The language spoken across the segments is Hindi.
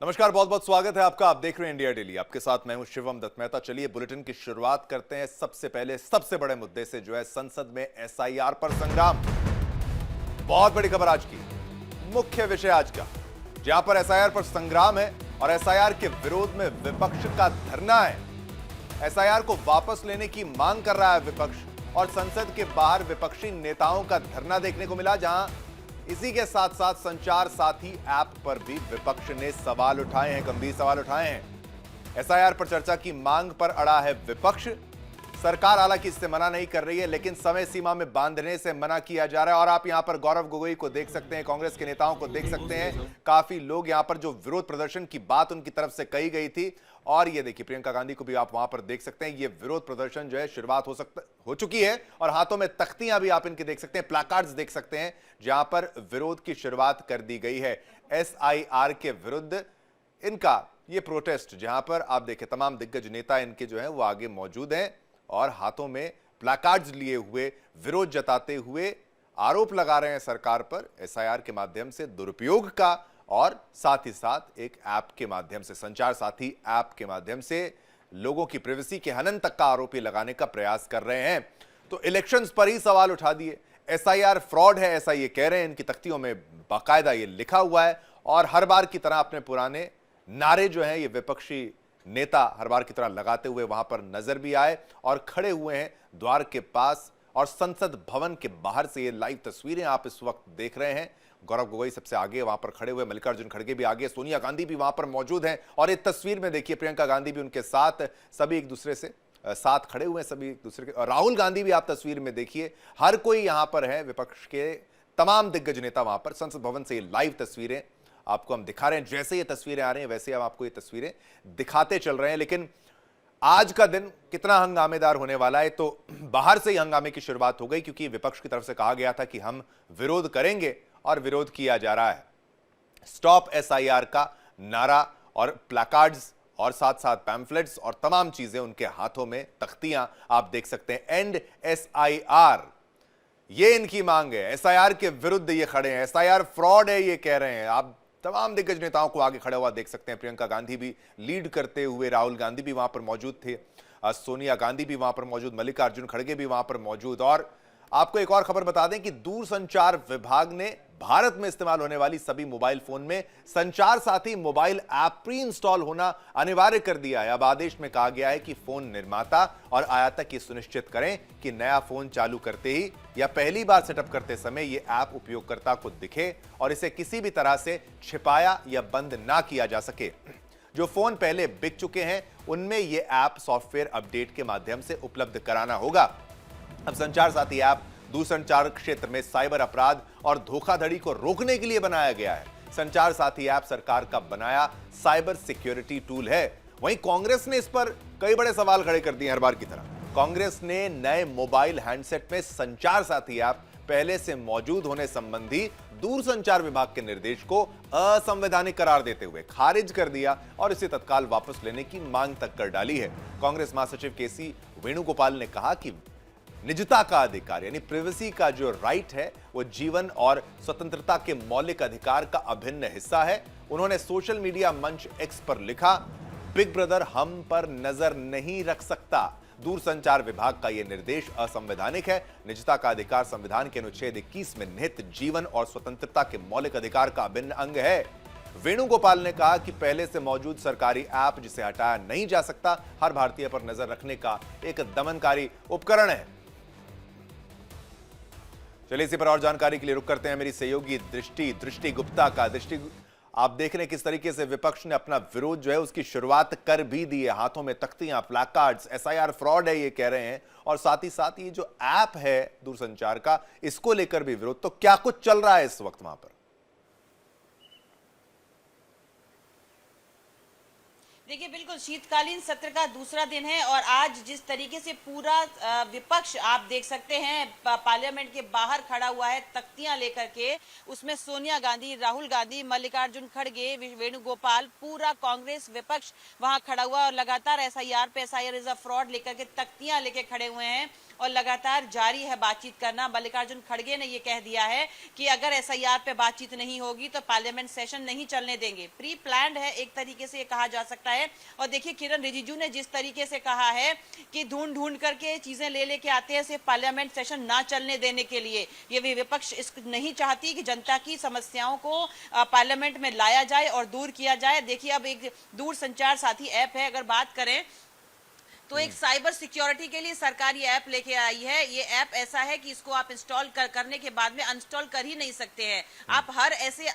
नमस्कार, बहुत बहुत स्वागत है आपका। आप देख रहे हैं इंडिया डेली। आपके साथ मैं हूं शिवम दत्त मेहता। चलिए बुलेटिन की शुरुआत करते हैं सबसे पहले सबसे बड़े मुद्दे से, जो है संसद में एसआईआर पर संग्राम। बहुत बड़ी खबर आज की, मुख्य विषय आज का, जहां पर एसआईआर पर संग्राम है और एसआईआर के विरोध में विपक्ष का धरना है। एसआईआर को वापस लेने की मांग कर रहा है विपक्ष, और संसद के बाहर विपक्षी नेताओं का धरना देखने को मिला, जहां इसी के साथ साथ संचार साथी ऐप पर भी विपक्ष ने सवाल उठाए हैं, गंभीर सवाल उठाए हैं। एसआईआर पर चर्चा की मांग पर अड़ा है विपक्ष। सरकार हालांकि इससे मना नहीं कर रही है, लेकिन समय सीमा में बांधने से मना किया जा रहा है। और आप यहां पर गौरव गोगोई को देख सकते हैं, कांग्रेस के नेताओं को देख सकते हैं। काफी लोग यहां पर जो विरोध प्रदर्शन की बात उनकी तरफ से कही गई थी, और ये देखिए प्रियंका गांधी को भी आप वहां पर देख सकते हैं। ये विरोध प्रदर्शन जो है शुरुआत हो चुकी है, और हाथों में तख्तियां भी आप इनके देख सकते हैं, प्लाकार्ड्स देख सकते हैं, जहां पर विरोध की शुरुआत कर दी गई है एसआईआर के विरुद्ध। इनका ये प्रोटेस्ट, जहां पर आप देखें तमाम दिग्गज नेता इनके जो है वो आगे मौजूद हैं और हाथों में प्लाकार्ड्स लिए हुए विरोध जताते हुए आरोप लगा रहे हैं सरकार पर एसआईआर के माध्यम से दुरुपयोग का, और साथ ही साथ एक ऐप के माध्यम से, संचार साथी ऐप के माध्यम से लोगों की प्राइवेसी के हनन तक का आरोप लगाने का प्रयास कर रहे हैं। तो इलेक्शंस पर ही सवाल उठा दिए। एसआईआर फ्रॉड है, ऐसा ये कह रहे हैं। इनकी तख्तियों में बाकायदा ये लिखा हुआ है, और हर बार की तरह अपने पुराने नारे जो हैं ये विपक्षी नेता हर बार की तरह लगाते हुए वहां पर नजर भी आए, और खड़े हुए हैं द्वार के पास और संसद भवन के बाहर से। ये लाइव तस्वीरें आप इस वक्त देख रहे हैं। गौरव गोगोई सबसे आगे वहां पर खड़े हुए, मल्लिकार्जुन खड़गे भी आगे, सोनिया गांधी भी वहां पर मौजूद हैं, और इस तस्वीर में देखिए प्रियंका गांधी भी उनके साथ, सभी एक दूसरे से साथ खड़े हुए हैं, सभी एक दूसरे के। राहुल गांधी भी आप तस्वीर में देखिए, हर कोई यहां पर है, विपक्ष के तमाम दिग्गज नेता वहां पर। संसद भवन से ये लाइव तस्वीरें आपको हम दिखा रहे हैं। जैसे ये तस्वीरें आ रही हैं वैसे हम आपको ये तस्वीरें दिखाते चल रहे हैं। लेकिन आज का दिन कितना हंगामेदार होने वाला है, तो बाहर से ही हंगामे की शुरुआत हो गई, क्योंकि विपक्ष की तरफ से कहा गया था कि हम विरोध करेंगे, और विरोध किया जा रहा है। स्टॉप एसआईआर का नारा और प्लाकार्ड्स, और साथ साथ पैम्फलेट्स और तमाम चीजें उनके हाथों में, तख्तियां आप देख सकते हैं। एंड एसआईआर, ये इनकी मांग है। एसआईआर के विरुद्ध ये खड़े हैं, एसआईआर फ्रॉड है ये कह रहे हैं। आप तमाम दिग्गज नेताओं को आगे खड़ा हुआ देख सकते हैं। प्रियंका गांधी भी लीड करते हुए, राहुल गांधी भी वहां पर मौजूद थे, सोनिया गांधी भी वहां पर मौजूद, मल्लिकार्जुन खड़गे भी वहां पर मौजूद। और आपको एक और खबर बता दें कि दूरसंचार विभाग ने भारत में इस्तेमाल होने वाली सभी मोबाइल फोन में संचार साथी मोबाइल ऐप प्री इंस्टॉल होना अनिवार्य कर दिया है। अब आदेश में कहा गया है कि फोन निर्माता और आयातक ये सुनिश्चित करें कि नया फोन चालू करते ही या पहली बार सेटअप करते समय ये ऐप उपयोगकर्ता को दिखे, और इसे किसी भी तरह से छिपाया या बंद ना किया जा सके। जो फोन पहले बिक चुके हैं उनमें यह ऐप सॉफ्टवेयर अपडेट के माध्यम से उपलब्ध कराना होगा। अब संचार साथी ऐप दूरसंचार क्षेत्र में साइबर अपराध और धोखाधड़ी को रोकने के लिए बनाया गया है। संचार साथी ऐप सरकार का बनाया साइबर सिक्योरिटी टूल है। वहीं कांग्रेस ने इस पर कई बड़े सवाल खड़े कर दिए। हर बार की तरह कांग्रेस ने नए मोबाइल हैंडसेट में संचार साथी ऐप पहले से मौजूद होने संबंधी दूरसंचार विभाग के निर्देश को असंवैधानिक करार देते हुए खारिज कर दिया, और इसे तत्काल वापस लेने की मांग तक कर डाली है। कांग्रेस महासचिव केसी वेणुगोपाल ने कहा कि निजता का अधिकार यानी प्राइवेसी का जो राइट है वो जीवन और स्वतंत्रता के मौलिक अधिकार का अभिन्न हिस्सा है। उन्होंने सोशल मीडिया मंच एक्स पर लिखा, बिग ब्रदर हम पर नजर नहीं रख सकता। दूरसंचार विभाग का यह निर्देश असंवैधानिक है। निजता का अधिकार संविधान के अनुच्छेद 21 में निहित जीवन और स्वतंत्रता के मौलिक अधिकार का अभिन्न अंग है। वेणुगोपाल ने कहा कि पहले से मौजूद सरकारी ऐप जिसे हटाया नहीं जा सकता, हर भारतीय पर नजर रखने का एक दमनकारी उपकरण है। चलिए इसी पर और जानकारी के लिए रुक करते हैं मेरी सहयोगी दृष्टि गुप्ता का। दृष्टि, आप देख रहे हैं किस तरीके से विपक्ष ने अपना विरोध जो है उसकी शुरुआत कर भी दी है। हाथों में तख्तियां, प्लाकार्ड्स, एसआईआर फ्रॉड है ये कह रहे हैं, और साथ ही साथ ये जो ऐप है दूरसंचार का, इसको लेकर भी विरोध। तो क्या कुछ चल रहा है इस वक्त वहां पर? देखिए, बिल्कुल शीतकालीन सत्र का दूसरा दिन है और आज जिस तरीके से पूरा विपक्ष आप देख सकते हैं पार्लियामेंट के बाहर खड़ा हुआ है तख्तियां लेकर के, उसमें सोनिया गांधी, राहुल गांधी, मल्लिकार्जुन खड़गे, वेणुगोपाल, पूरा कांग्रेस विपक्ष वहां खड़ा हुआ और लगातार एसआईआर पे एसआईआर इज अ फ्रॉड लेकर के तख्तियां लेके खड़े हुए हैं और लगातार जारी है बातचीत करना। मल्लिकार्जुन खड़गे ने यह कह दिया है कि अगर एसआईआर पे बातचीत नहीं होगी तो पार्लियामेंट सेशन नहीं चलने देंगे। प्री प्लान्ड है, एक तरीके से ये कहा जा सकता है। और देखिए, किरण रिजिजू ने जिस तरीके से कहा है कि ढूंढ ढूंढ करके चीजें ले लेके आते हैं सिर्फ पार्लियामेंट सेशन ना चलने देने के लिए। ये भी विपक्ष नहीं चाहती कि जनता की समस्याओं को पार्लियामेंट में लाया जाए और दूर किया जाए। देखिए, अब एक दूरसंचार साथी ऐप है, अगर बात करें तो एक साइबर सिक्योरिटी के लिए सरकार ये ऐप लेके आई है। ये ऐप ऐसा है कि इसको आप इंस्टॉल करने के बाद में अनइंस्टॉल कर ही नहीं सकते हैं। आप हर ऐसे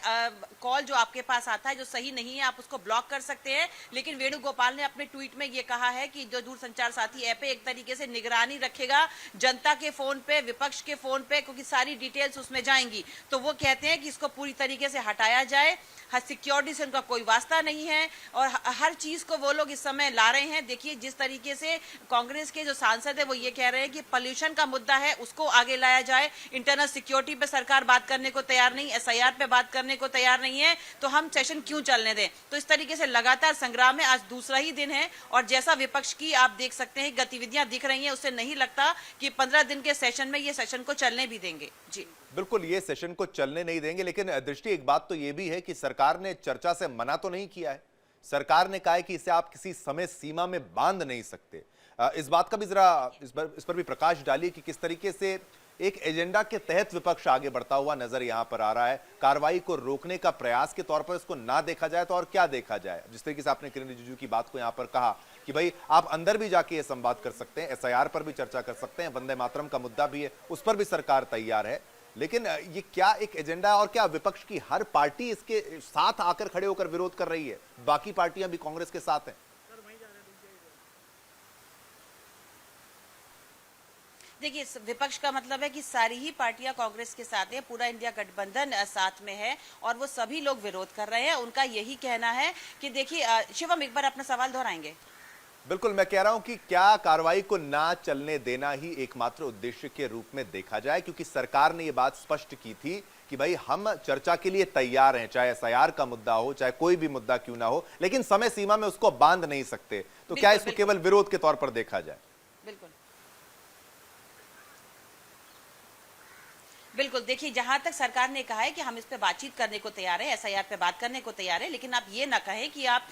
कॉल जो आपके पास आता है जो सही नहीं है, आप उसको ब्लॉक कर सकते हैं। लेकिन वेणुगोपाल ने अपने ट्वीट में ये कहा है कि जो दूरसंचार साथी ऐप है एक तरीके से निगरानी रखेगा जनता के फोन पे, विपक्ष के फोन पे, क्योंकि सारी डिटेल्स उसमें जाएंगी। तो वो कहते हैं कि इसको पूरी तरीके से हटाया जाए। सिक्योरिटी से उनका कोई वास्ता नहीं है और हर चीज को वो लोग इस समय ला रहे हैं। देखिए, जिस तरीके से कांग्रेस के जो सांसद है वो ये कह रहे हैं कि पोल्यूशन का मुद्दा है उसको आगे लाया जाए, इंटरनल सिक्योरिटी पे सरकार बात करने को तैयार नहीं, एसआईआर पे बात करने को तैयार नहीं है, तो हम सेशन क्यों चलने दें। तो इस तरीके से लगातार संग्राम है। आज दूसरा ही दिन है और जैसा विपक्ष की आप देख सकते हैं गतिविधियां दिख रही हैं, उससे नहीं लगता कि 15 दिन के सेशन में ये सेशन को चलने भी देंगे। जी बिल्कुल, ये सेशन को चलने नहीं देंगे। लेकिन दृष्टि, एक बात तो ये भी है कि सरकार ने चर्चा से मना तो नहीं किया है। सरकार ने कहा है कि इसे आप किसी समय सीमा में बांध नहीं सकते। इस बात का भी जरा इस पर भी प्रकाश डालिए कि किस तरीके से एक एजेंडा के तहत विपक्ष आगे बढ़ता हुआ नजर यहां पर आ रहा है। कार्रवाई को रोकने का प्रयास के तौर पर इसको ना देखा जाए तो और क्या देखा जाए। जिस तरीके से आपने किरण रिजिजू की बात को यहां पर कहा कि भाई आप अंदर भी जाके ये संवाद कर सकते हैं, एसआईआर पर भी चर्चा कर सकते हैं, वंदे मातरम का मुद्दा भी है, उस पर भी सरकार तैयार है। लेकिन ये क्या एक एजेंडा है और क्या विपक्ष की हर पार्टी इसके साथ आकर खड़े होकर विरोध कर रही है? बाकी पार्टियां भी कांग्रेस के साथ हैं। देखिए, विपक्ष का मतलब है कि सारी ही पार्टियां कांग्रेस के साथ हैं, पूरा इंडिया गठबंधन साथ में है और वो सभी लोग विरोध कर रहे हैं। उनका यही कहना है कि देखिए, शिवम एक बार अपना सवाल दोहराएंगे? बिल्कुल, मैं कह रहा हूं कि क्या कार्रवाई को ना चलने देना ही एकमात्र उद्देश्य के रूप में देखा जाए, क्योंकि सरकार ने यह बात स्पष्ट की थी कि भाई हम चर्चा के लिए तैयार हैं, चाहे एसआईआर का मुद्दा हो, चाहे कोई भी मुद्दा क्यों ना हो, लेकिन समय सीमा में उसको बांध नहीं सकते। तो क्या इसको केवल विरोध के तौर पर देखा जाए? बिल्कुल बिल्कुल। देखिए, जहां तक सरकार ने कहा है कि हम इस पे बातचीत करने को तैयार है, एसआईआर पे बात करने को तैयार है, लेकिन आप ये ना कहें कि आप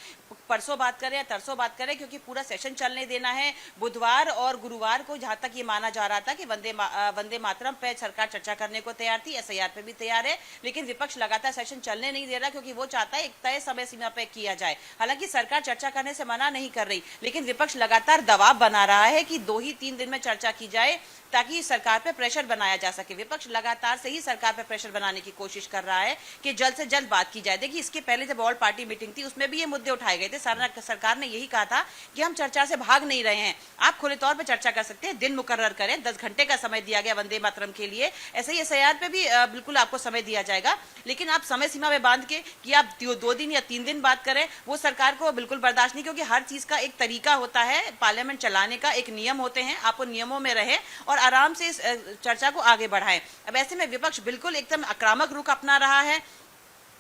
परसों बात करें या तरसों बात करें, क्योंकि पूरा सेशन चलने देना है। बुधवार और गुरुवार को जहां तक ये माना जा रहा था कि वंदे मातरम पे सरकार चर्चा करने को तैयार थी, एसआईआर पे भी तैयार है, लेकिन विपक्ष लगातार सेशन चलने नहीं दे रहा क्योंकि वो चाहता है एक तय समय सीमा पे किया जाए। हालांकि सरकार चर्चा करने से मना नहीं कर रही, लेकिन विपक्ष लगातार दबाव बना रहा है कि 2 ही 3 दिन में चर्चा की जाए ताकि सरकार पे प्रेशर बनाया जा सके। विपक्ष लगातार से ही सरकार पे प्रेशर बनाने की कोशिश कर रहा है कि जल्द से जल्द बात की जाए। देखिए, इसके पहले जब ऑल पार्टी मीटिंग थी उसमें भी ये मुद्दे उठाए गए थे। सरकार ने यही कहा था कि हम चर्चा से भाग नहीं रहे हैं, आप खुले तौर पर चर्चा कर सकते हैं, दिन मुकर्रर करें, 10 घंटे का समय दिया गया वंदे मातरम के लिए। ऐसे ही एसआईआर पे भी बिल्कुल आपको समय दिया जाएगा, लेकिन आप समय सीमा में बांध के कि आप 2 दिन या 3 दिन बात करें, वो सरकार को बिल्कुल बर्दाश्त नहीं, क्योंकि हर चीज का एक तरीका होता है, पार्लियामेंट चलाने का एक नियम होते हैं। आप उन नियमों में रहें और आराम से इस चर्चा को आगे बढ़ाएं। अब ऐसे में विपक्ष बिल्कुल एकदम आक्रामक रुख अपना रहा है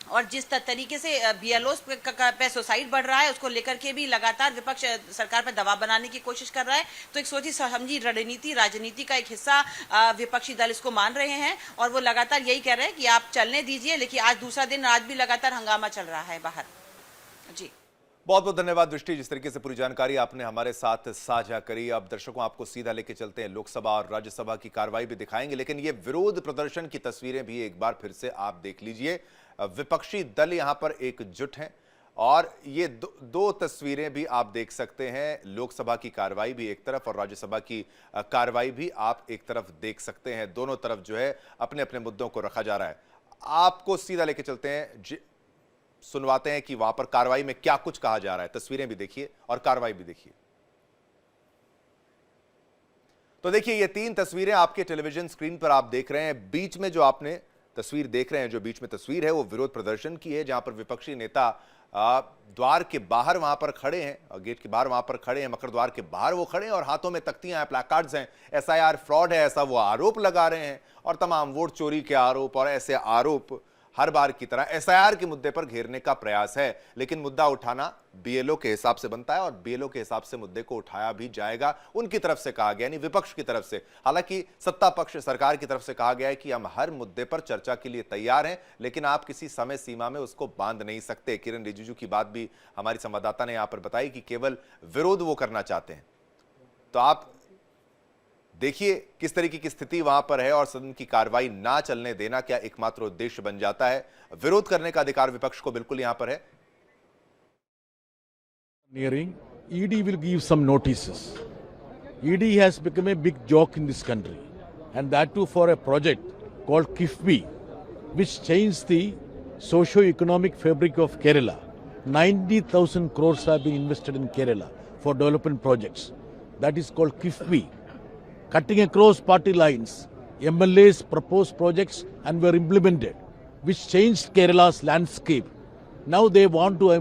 और जिस तरीके से बीएलओ पे सुसाइड बढ़ रहा है उसको लेकर के भी लगातार विपक्ष सरकार पर दबाव बनाने की कोशिश कर रहा है। तो एक सोची समझी रणनीति, राजनीति का एक हिस्सा विपक्षी दल इसको मान रहे हैं और वो लगातार यही कह रहे हैं कि आप चलने दीजिए। लेकिन आज दूसरा दिन, आज भी लगातार हंगामा चल रहा है बाहर। जी, बहुत बहुत धन्यवाद दृष्टि, जिस तरीके से पूरी जानकारी आपने हमारे साथ साझा करी। अब दर्शकों, आपको सीधा लेके चलते हैं, लोकसभा और राज्यसभा की कार्रवाई भी दिखाएंगे, लेकिन ये विरोध प्रदर्शन की तस्वीरें भी एक बार फिर से आप देख लीजिए। विपक्षी दल यहां पर एकजुट हैं और ये दो तस्वीरें भी आप देख सकते हैं। लोकसभा की कार्रवाई भी एक तरफ और राज्यसभा की कार्रवाई भी आप एक तरफ देख सकते हैं। दोनों तरफ जो है अपने अपने मुद्दों को रखा जा रहा है। आपको सीधा लेके चलते हैं, सुनवाते हैं कि वहां पर कार्रवाई में क्या कुछ कहा जा रहा है। तस्वीरें भी देखिए और कार्रवाई भी देखिए। तो देखिए, ये 3 तस्वीरें आपके टेलीविजन स्क्रीन पर आप देख रहे हैं। बीच में जो आपने तस्वीर देख रहे हैं, जो बीच में तस्वीर है वो विरोध प्रदर्शन की है, जहां पर विपक्षी नेता द्वार के बाहर वहां पर खड़े हैं, गेट के बाहर वहां पर खड़े हैं, मकर द्वार के बाहर वो खड़े हैं और हाथों में तख्तियां हैं, प्लाकार्ड्स हैं, एसआईआर फ्रॉड है ऐसा वो आरोप लगा रहे हैं और तमाम वोट चोरी के आरोप और ऐसे आरोप हर बार की तरह एसआईआर के मुद्दे पर घेरने का प्रयास है। लेकिन मुद्दा उठाना बीएलओ के हिसाब से बनता है और बीएलओ के हिसाब से मुद्दे को उठाया भी जाएगा, उनकी तरफ से कहा गया, यानी विपक्ष की तरफ से। हालांकि सत्ता पक्ष सरकार की तरफ से कहा गया है कि हम हर मुद्दे पर चर्चा के लिए तैयार हैं, लेकिन आप किसी समय सीमा में उसको बांध नहीं सकते। किरण रिजिजू की बात भी हमारी संवाददाता ने यहां पर बताई कि केवल विरोध वो करना चाहते हैं। तो आप देखिए किस तरीके की स्थिति वहां पर है और सदन की कार्रवाई ना चलने देना क्या एकमात्र उद्देश्य बन जाता है। विरोध करने का अधिकार विपक्ष को बिल्कुल यहां पर है। Nearing, ED will give some notices. ED has become a big joke in this country, and that too for a project called KIFBI, which changed the socio-economic fabric of Kerala. 90,000 crores have been invested in Kerala for development projects. That is called KIFBI. Cutting across party lines, MLAs proposed projects and were implemented, which changed Kerala's landscape. Now they want to,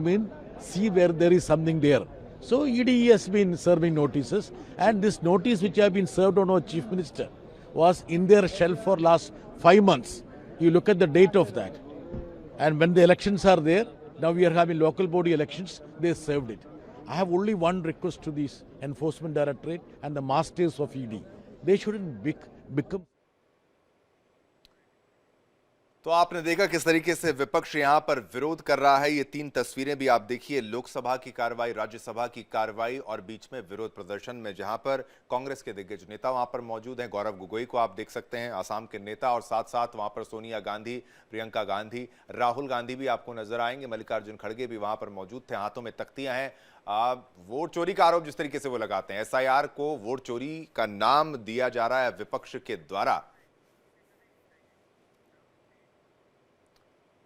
see where there is something there. So ED has been serving notices, and this notice which have been served on our Chief Minister was in their shelf for last 5 months. You look at the date of that. And when the elections are there, now we are having local body elections, they served it. I have only one request to this Enforcement Directorate and the masters of ED. They shouldn't become. तो आपने देखा किस तरीके से विपक्ष यहां पर विरोध कर रहा है। ये तीन तस्वीरें भी आप देखिए, लोकसभा की कार्रवाई, राज्यसभा की कार्रवाई और बीच में विरोध प्रदर्शन में, जहां पर कांग्रेस के दिग्गज नेता वहां पर मौजूद हैं। गौरव गोगोई को आप देख सकते हैं, आसाम के नेता, और साथ साथ वहां पर सोनिया गांधी, प्रियंका गांधी, राहुल गांधी भी आपको नजर आएंगे। मल्लिकार्जुन खड़गे भी वहां पर मौजूद थे, हाथों में तख्तियां हैं। वोट चोरी का आरोप जिस तरीके से वो लगाते हैं, एसआईआर को वोट चोरी का नाम दिया जा रहा है विपक्ष के द्वारा,